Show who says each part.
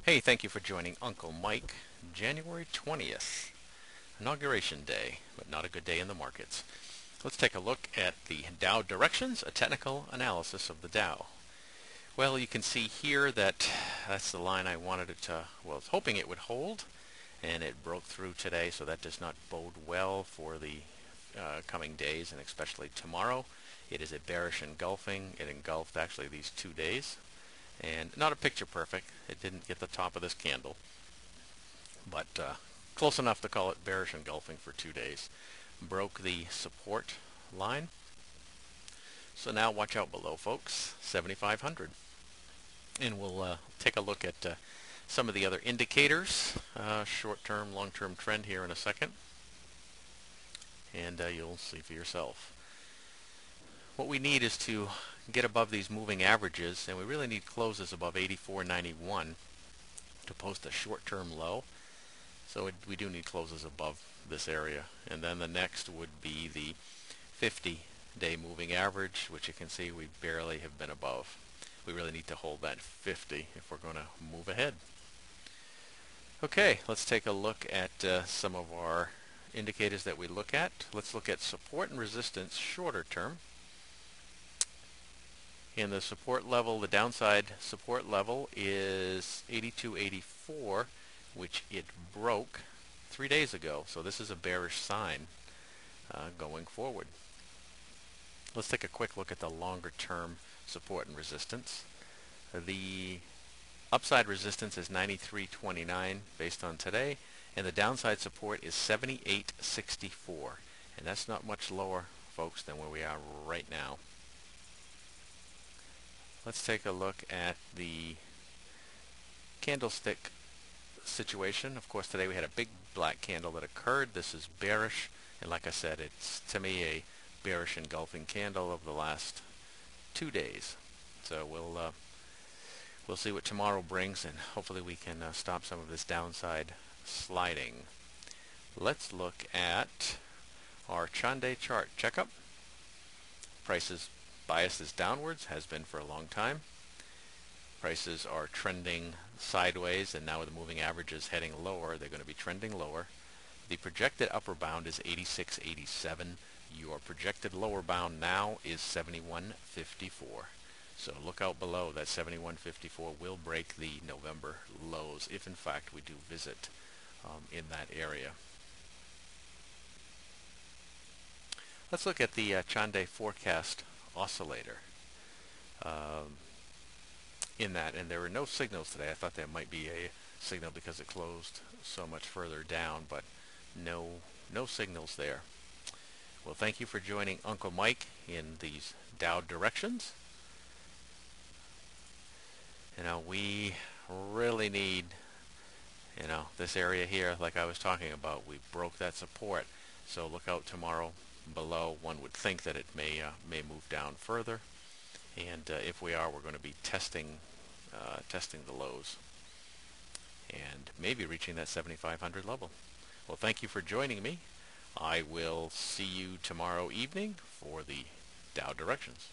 Speaker 1: Hey, thank you for joining Uncle Mike. January 20th, Inauguration Day, but not a good day in the markets. Let's take a look at the Dow directions, a technical analysis of the Dow. Well, you can see here that that's the line I wanted it to, well, I was hoping it would hold, and it broke through today, so that does not bode well for the coming days, and especially tomorrow. It is a bearish engulfing. It engulfed actually these 2 days. And not a picture perfect. It didn't get the top of this candle, but close enough to call it bearish engulfing for 2 days. Broke the support line. So now watch out below, folks, 7,500. And we'll take a look at some of the other indicators, short-term, long-term trend here in a second. And you'll see for yourself. What we need is to get above these moving averages, and we really need closes above 84.91 to post a short-term low. So we do need closes above this area. And then the next would be the 50-day moving average, which you can see we barely have been above. We really need to hold that 50 if we're going to move ahead. Okay, let's take a look at some of our indicators that we look at. Let's look at support and resistance shorter term. In the support level, the downside support level is 82.84, which it broke 3 days ago. So this is a bearish sign going forward. Let's take a quick look at the longer term support and resistance. The upside resistance is 93.29 based on today, and the downside support is 78.64. And that's not much lower, folks, than where we are right now. Let's take a look at the candlestick situation. Of course, today we had a big black candle that occurred. This is bearish, and like I said, it's to me a bearish engulfing candle of the last 2 days. So we'll see what tomorrow brings, and hopefully we can stop some of this downside sliding. Let's look at our Chande chart checkup. Prices bias is downwards, has been for a long time. Prices are trending sideways, and now with the moving averages heading lower, they're going to be trending lower. The projected upper bound is 86.87. Your projected lower bound now is 71.54. So look out below. That 71.54 will break the November lows if in fact we do visit in that area. Let's look at the Chande forecast oscillator in that, and there were no signals today. I thought there might be a signal because it closed so much further down, but no signals there. Well, thank you for joining Uncle Mike in these Dow directions. We really need this area here, like I was talking about. We broke that support, so look out tomorrow below. One would think that it may move down further, and if we are, we're going to be testing the lows and maybe reaching that 7,500 level. Well, thank you for joining me. I will see you tomorrow evening for the Dow directions.